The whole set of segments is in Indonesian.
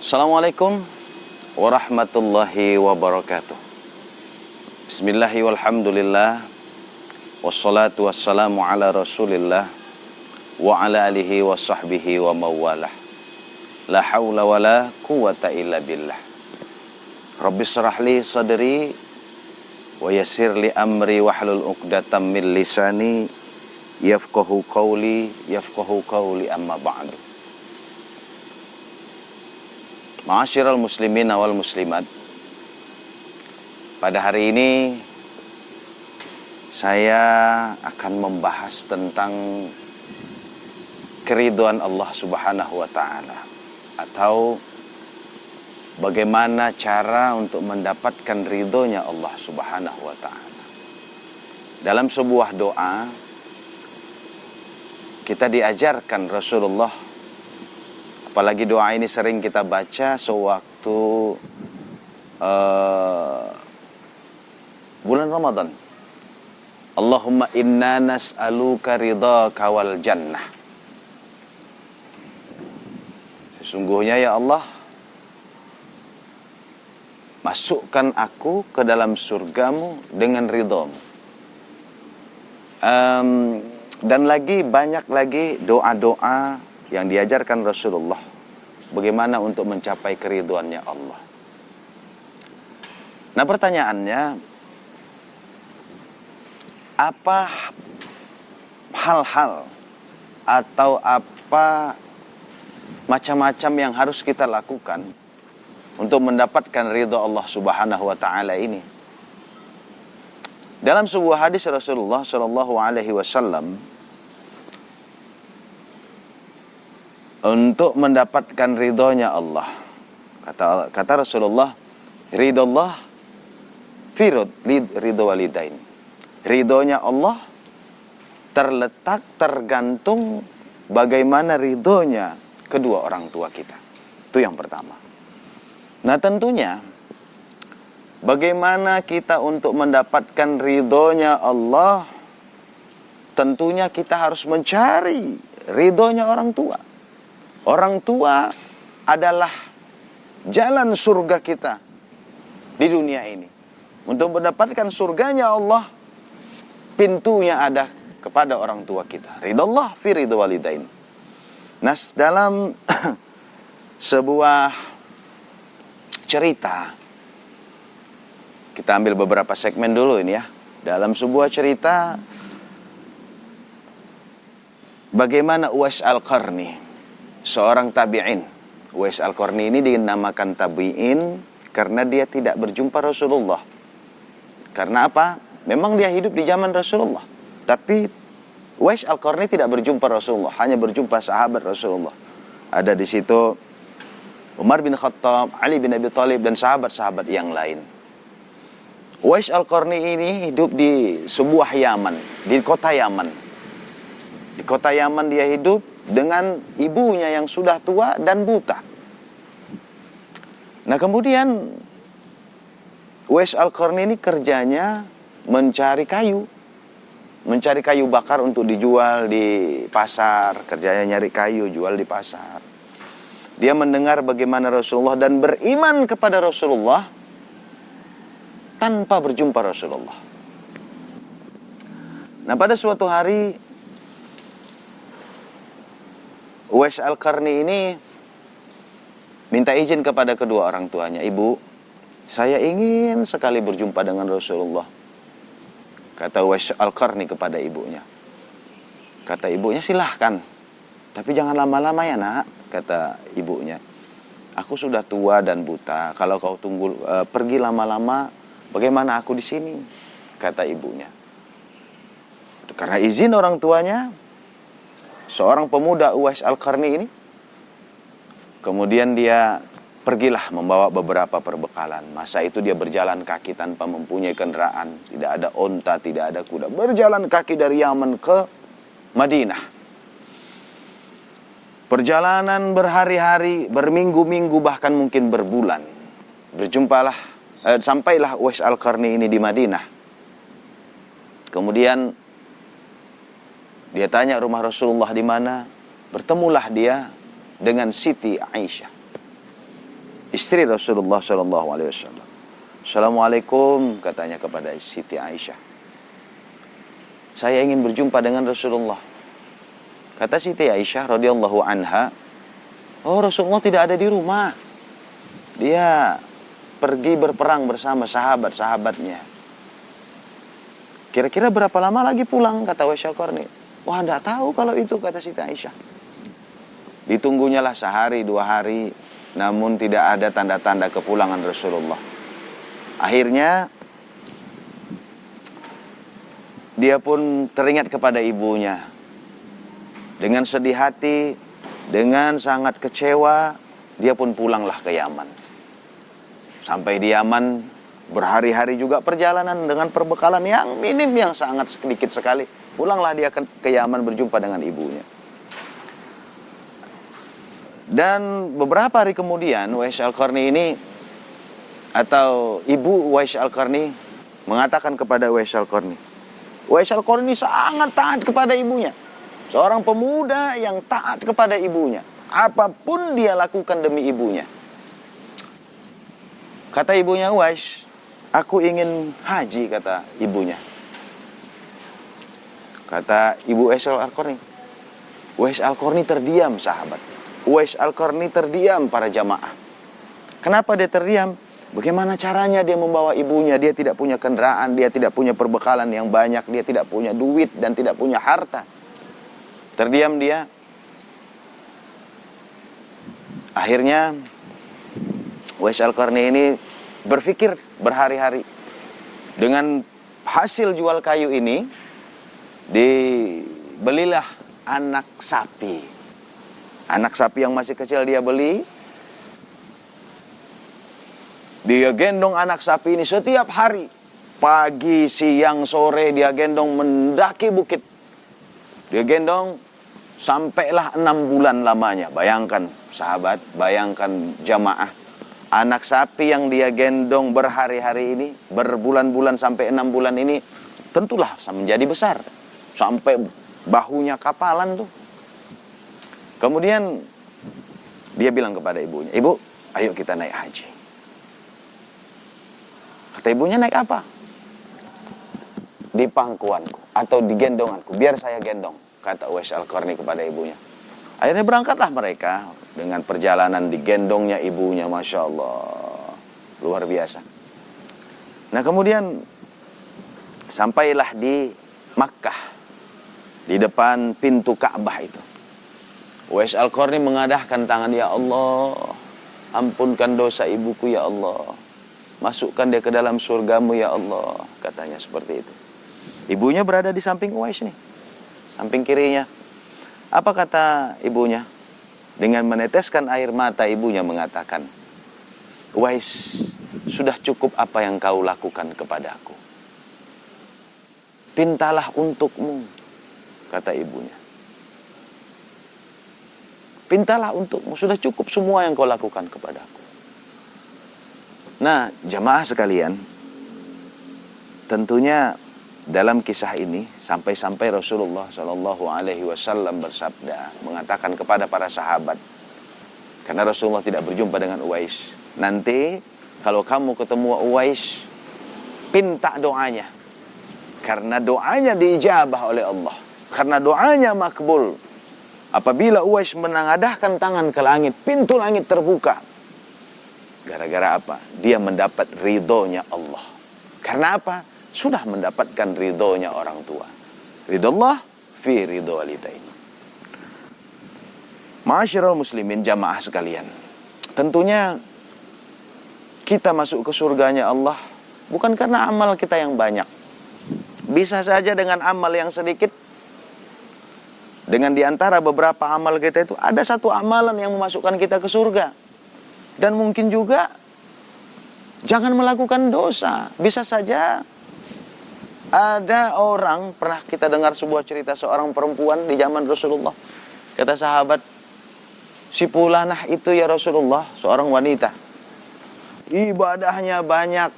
Assalamualaikum warahmatullahi wabarakatuh. Bismillahi walhamdulillah. Wassalatu wassalamu ala rasulillah wa ala alihi wa sahbihi wa mawalah. La hawla wa la quwata illa billah. Rabbi syrah li sadri wa yassir li amri wahlul uqdatam min lisani yafqahu qawli amma ba'du. Ma'asyiral muslimin wal muslimat. Pada hari ini saya akan membahas tentang keridhaan Allah Subhanahu wa taala, atau bagaimana cara untuk mendapatkan ridhonya Allah Subhanahu wa taala. Dalam sebuah doa kita diajarkan Rasulullah, apalagi doa ini sering kita baca sewaktu bulan Ramadan. Allahumma inna nas'aluka ridhaka wal jannah. Sesungguhnya ya Allah, masukkan aku ke dalam surgamu dengan ridhamu. Dan lagi banyak lagi doa-doa yang diajarkan Rasulullah bagaimana untuk mencapai keridhaannya Allah. Nah, pertanyaannya, apa hal-hal atau apa macam-macam yang harus kita lakukan untuk mendapatkan ridha Allah Subhanahu wa taala ini? Dalam sebuah hadis Rasulullah sallallahu alaihi wasallam, untuk mendapatkan ridhonya Allah, kata Rasulullah, ridhollah fi ridho walidain. Ridhonya Allah tergantung bagaimana ridhonya kedua orang tua kita. Itu yang pertama. Nah, tentunya bagaimana kita untuk mendapatkan ridhonya Allah? Tentunya kita harus mencari ridhonya orang tua. Orang tua adalah jalan surga kita di dunia ini. Untuk mendapatkan surganya Allah, pintunya ada kepada orang tua kita. Ridhollah fi ridho walidain. Nah, dalam sebuah cerita, kita ambil beberapa segmen dulu ini ya. Dalam sebuah cerita, bagaimana Uwais Al-Qarni, seorang tabi'in. Uwais Al-Qarni ini dinamakan tabi'in karena dia tidak berjumpa Rasulullah. Karena apa? Memang dia hidup di zaman Rasulullah, tapi Uwais Al-Qarni tidak berjumpa Rasulullah, hanya berjumpa sahabat Rasulullah. Ada di situ Umar bin Khattab, Ali bin Abi Thalib, dan sahabat-sahabat yang lain. Uwais Al-Qarni ini hidup di sebuah Yaman, di kota Yaman. Di kota Yaman dia hidup dengan ibunya yang sudah tua dan buta. Nah, kemudian Uwais Al-Qarni ini kerjanya mencari kayu bakar untuk dijual di pasar. Kerjanya nyari kayu, jual di pasar. Dia mendengar bagaimana Rasulullah dan beriman kepada Rasulullah tanpa berjumpa Rasulullah. Nah, pada suatu hari Uwais Al-Qarni ini minta izin kepada kedua orang tuanya. Ibu, saya ingin sekali berjumpa dengan Rasulullah. Kata Uwais Al-Qarni kepada ibunya. Kata ibunya, silahkan, tapi jangan lama-lama ya nak. Kata ibunya, aku sudah tua dan buta. Kalau kau pergi lama-lama, bagaimana aku di sini? Kata ibunya. Karena izin orang tuanya, seorang pemuda Uwais Al-Qarni ini, kemudian dia pergilah membawa beberapa perbekalan. Masa itu dia berjalan kaki tanpa mempunyai kendaraan. Tidak ada onta, tidak ada kuda. Berjalan kaki dari Yaman ke Madinah. Perjalanan berhari-hari, berminggu-minggu, bahkan mungkin berbulan. Sampailah Uwais Al-Qarni ini di Madinah. Kemudian dia tanya rumah Rasulullah di mana. Bertemulah dia dengan Siti Aisyah. istri Rasulullah Shallallahu Alaihi Wasallam. Assalamualaikum, katanya kepada Siti Aisyah. Saya ingin berjumpa dengan Rasulullah. Kata Siti Aisyah radhiyallahu anha, oh Rasulullah tidak ada di rumah. Dia pergi berperang bersama sahabat-sahabatnya. Kira-kira berapa lama lagi pulang, kata Uwais Al-Qarni. Wah, tidak tahu kalau itu, kata Siti Aisyah. Ditunggunya lah sehari, 2 hari, namun tidak ada tanda-tanda kepulangan Rasulullah. Akhirnya dia pun teringat kepada ibunya. Dengan sedih hati, dengan sangat kecewa, dia pun pulanglah ke Yaman. Sampai di Yaman, berhari-hari juga perjalanan dengan perbekalan yang minim, yang sangat sedikit sekali. Pulanglah dia ke Yaman berjumpa dengan ibunya. Dan beberapa hari kemudian, Uwais Al-Qarni ini, atau ibu Uwais Al-Qarni, mengatakan kepada Uwais Al-Qarni, Uwais Al-Qarni sangat taat kepada ibunya. Seorang pemuda yang taat kepada ibunya. Apapun dia lakukan demi ibunya. Kata ibunya Uwais, aku ingin haji, kata ibunya. Kata ibu Uwais Al-Qarni. Uwais Al-Qarni terdiam, sahabat. Uwais Al-Qarni terdiam, para jamaah. Kenapa dia terdiam? Bagaimana caranya dia membawa ibunya? Dia tidak punya kendaraan, dia tidak punya perbekalan yang banyak, dia tidak punya duit dan tidak punya harta. Terdiam dia. Akhirnya Uwais Al-Qarni ini berpikir berhari-hari. Dengan hasil jual kayu ini, dibelilah anak sapi. Anak sapi yang masih kecil dia beli. Dia gendong anak sapi ini setiap hari. Pagi, siang, sore dia gendong mendaki bukit. Dia gendong sampailah 6 bulan lamanya. Bayangkan sahabat, bayangkan jamaah. Anak sapi yang dia gendong berhari-hari ini, berbulan-bulan sampai 6 bulan ini, tentulah menjadi besar. Sampai bahunya kapalan tuh. Kemudian dia bilang kepada ibunya, ibu, ayo kita naik haji. Kata ibunya, naik apa? Di pangkuanku atau di gendonganku, biar saya gendong, kata Uwais Al-Qarni kepada ibunya. Akhirnya berangkatlah mereka dengan perjalanan digendongnya ibunya, Masya Allah, luar biasa. Nah kemudian sampailah di Makkah, di depan pintu Ka'bah itu. Uwais Al-Qarni mengadahkan tangan, ya Allah, ampunkan dosa ibuku ya Allah, masukkan dia ke dalam surgamu ya Allah, katanya seperti itu. Ibunya berada di samping Uwais nih, samping kirinya. Apa kata ibunya? Dengan meneteskan air mata, ibunya mengatakan, Uwais, sudah cukup apa yang kau lakukan kepadaku. Pintalah untukmu, kata ibunya. Pintalah untukmu, sudah cukup semua yang kau lakukan kepadaku. Nah, jamaah sekalian, tentunya dalam kisah ini sampai-sampai Rasulullah Shallallahu Alaihi Wasallam bersabda, mengatakan kepada para sahabat, karena Rasulullah tidak berjumpa dengan Uwais, nanti kalau kamu ketemu Uwais, pinta doanya, karena doanya diijabah oleh Allah, karena doanya makbul. Apabila Uwais menengadahkan tangan ke langit, pintu langit terbuka. Gara-gara apa? Dia mendapat ridhonya Allah. Karena apa? Sudah mendapatkan ridhonya orang tua. Ridho Allah fi ridho walidain. Ma'asyiral muslimin, jamaah sekalian, tentunya kita masuk ke surganya Allah bukan karena amal kita yang banyak. Bisa saja dengan amal yang sedikit. Dengan diantara beberapa amal kita itu, ada satu amalan yang memasukkan kita ke surga. Dan mungkin juga jangan melakukan dosa. Bisa saja ada orang, pernah kita dengar sebuah cerita seorang perempuan di zaman Rasulullah. Kata sahabat, si fulanah itu ya Rasulullah, seorang wanita, ibadahnya banyak,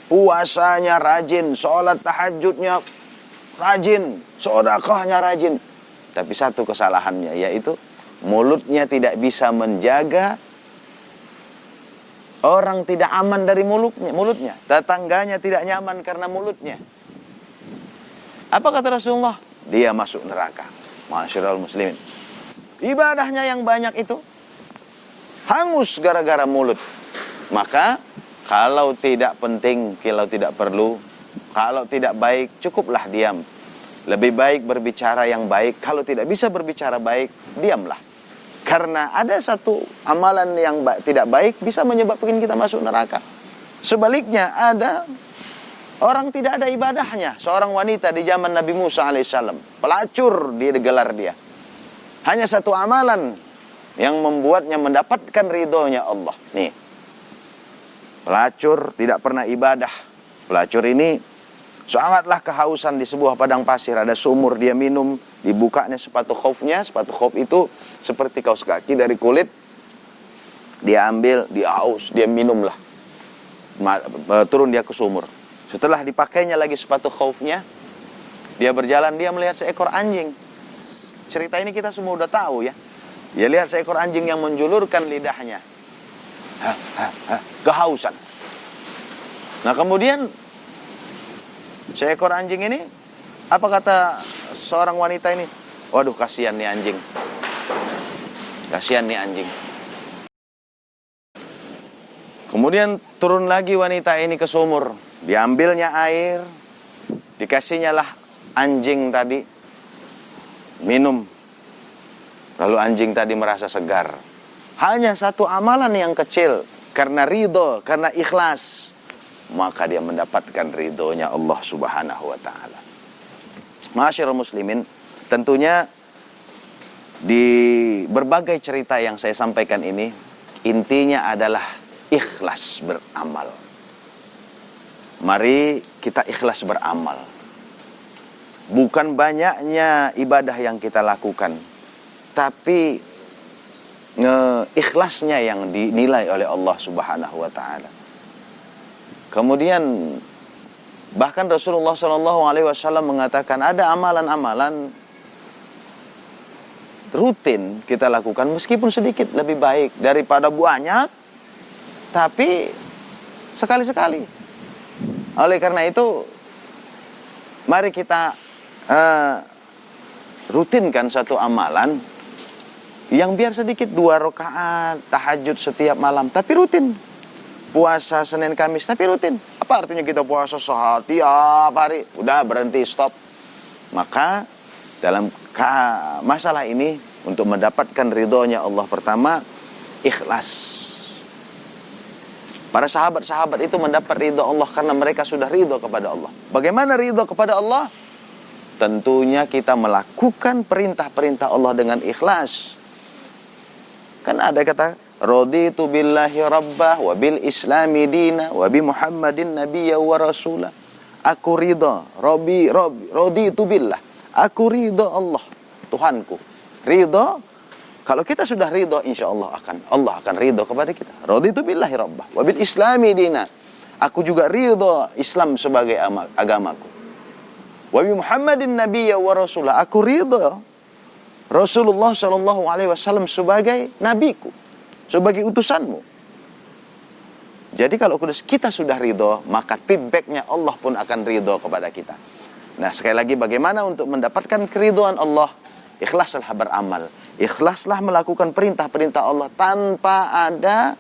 puasanya rajin, sholat tahajudnya rajin, sedekahnya rajin. Tapi satu kesalahannya, yaitu mulutnya tidak bisa menjaga Orang tidak aman dari mulutnya. Tetangganya tidak nyaman karena mulutnya. Apa kata Rasulullah? Dia masuk neraka. Masyarul muslimin. Ibadahnya yang banyak itu hangus gara-gara mulut. Maka kalau tidak penting, kalau tidak perlu, kalau tidak baik, cukuplah diam. Lebih baik berbicara yang baik. Kalau tidak bisa berbicara baik, diamlah. Karena ada satu amalan yang tidak baik bisa menyebabkan kita masuk neraka. Sebaliknya ada orang tidak ada ibadahnya. Seorang wanita di zaman Nabi Musa alaihissalam. Pelacur dia gelar dia. Hanya satu amalan yang membuatnya mendapatkan ridhonya Allah. Nih. Pelacur tidak pernah ibadah. Pelacur ini sangatlah kehausan di sebuah padang pasir. Ada sumur, dia minum. Dibukanya sepatu khofnya. Sepatu khof itu seperti kaos kaki dari kulit. Dia ambil, dia haus, dia minumlah. Turun dia ke sumur. Setelah dipakainya lagi sepatu khofnya, dia berjalan, dia melihat seekor anjing. Cerita ini kita semua udah tahu ya. Dia lihat seekor anjing yang menjulurkan lidahnya. Kehausan. Nah kemudian seekor anjing ini, apa kata seorang wanita ini? Waduh, kasihan nih anjing. Kasihan nih anjing. Kemudian turun lagi wanita ini ke sumur. Diambilnya air. Dikasihnya lah anjing tadi. Minum. Lalu anjing tadi merasa segar. Hanya satu amalan yang kecil. Karena ridho, karena ikhlas. Maka dia mendapatkan ridhonya Allah subhanahu wa ta'ala. Ma'asyiral muslimin, tentunya di berbagai cerita yang saya sampaikan ini, intinya adalah ikhlas beramal. Mari kita ikhlas beramal. Bukan banyaknya ibadah yang kita lakukan, tapi ikhlasnya yang dinilai oleh Allah subhanahu wa ta'ala. Kemudian bahkan Rasulullah SAW mengatakan ada amalan-amalan rutin kita lakukan meskipun sedikit lebih baik daripada banyak, tapi sekali-sekali. Oleh karena itu, mari kita rutinkan satu amalan yang biar sedikit, 2 rakaat tahajud setiap malam, tapi rutin. Puasa Senin Kamis, tapi rutin. Apa artinya kita puasa setiap hari? Udah berhenti, stop. Maka dalam masalah ini, untuk mendapatkan ridhonya Allah, pertama, ikhlas. Para sahabat-sahabat itu mendapat ridho Allah karena mereka sudah ridho kepada Allah. Bagaimana ridho kepada Allah? Tentunya kita melakukan perintah-perintah Allah dengan ikhlas. Kan ada kata, raditu billahi rabbah wa bil islami dina wa bi muhammadin nabiyya wa rasulah. Aku ridha, raditu billah. Aku ridha Allah, Tuhanku. Ridha, kalau kita sudah ridha, insya Allah akan ridha kepada kita. Raditu billahi rabbah wa bil islami dina. Aku juga ridha Islam sebagai agamaku. Wa bi muhammadin nabiyya wa rasulah. Aku ridha Rasulullah SAW sebagai nabiku, sebagai utusanmu. Jadi kalau kita sudah ridho, maka feedbacknya Allah pun akan ridho kepada kita. Nah sekali lagi, bagaimana untuk mendapatkan keridhoan Allah? Ikhlaslah beramal. Ikhlaslah melakukan perintah-perintah Allah tanpa ada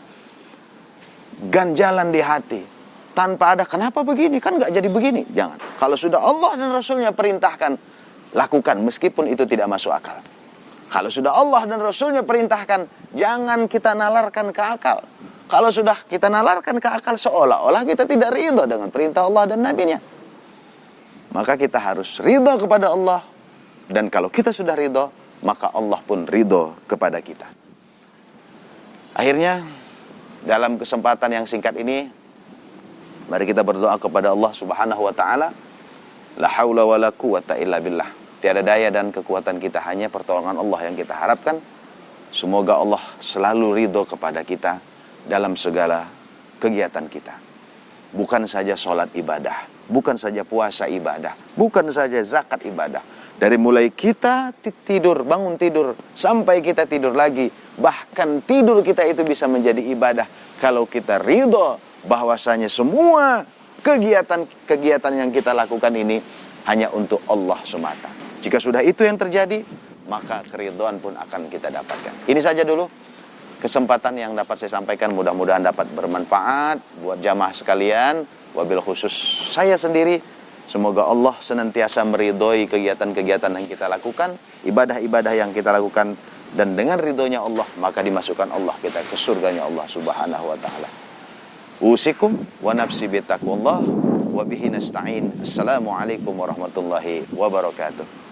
ganjalan di hati. Tanpa ada, kenapa begini? Kan gak jadi begini. Jangan. Kalau sudah Allah dan Rasulnya perintahkan, lakukan meskipun itu tidak masuk akal. Kalau sudah Allah dan Rasulnya perintahkan, jangan kita nalarkan ke akal. Kalau sudah kita nalarkan ke akal, seolah-olah kita tidak ridho dengan perintah Allah dan Nabi-Nya. Maka kita harus ridho kepada Allah. Dan kalau kita sudah ridho, maka Allah pun ridho kepada kita. Akhirnya, dalam kesempatan yang singkat ini, mari kita berdoa kepada Allah subhanahu wa ta'ala. La haula wa la quwata illa billah. Tiada daya dan kekuatan kita, hanya pertolongan Allah yang kita harapkan. Semoga Allah selalu ridho kepada kita dalam segala kegiatan kita. Bukan saja sholat ibadah, bukan saja puasa ibadah, bukan saja zakat ibadah. Dari mulai kita tidur, bangun tidur, sampai kita tidur lagi. Bahkan tidur kita itu bisa menjadi ibadah. Kalau kita ridho bahwasanya semua kegiatan-kegiatan yang kita lakukan ini hanya untuk Allah semata. Jika sudah itu yang terjadi, maka keridhaan pun akan kita dapatkan. Ini saja dulu kesempatan yang dapat saya sampaikan, mudah-mudahan dapat bermanfaat buat jamaah sekalian, wabil khusus saya sendiri. Semoga Allah senantiasa meridhoi kegiatan-kegiatan yang kita lakukan, ibadah-ibadah yang kita lakukan, dan dengan ridhonya Allah maka dimasukkan Allah kita ke surganya Allah Subhanahu wa taala. Usikum wa nafsi bi taqwallah wa bihi nasta'in. Assalamualaikum warahmatullahi wabarakatuh.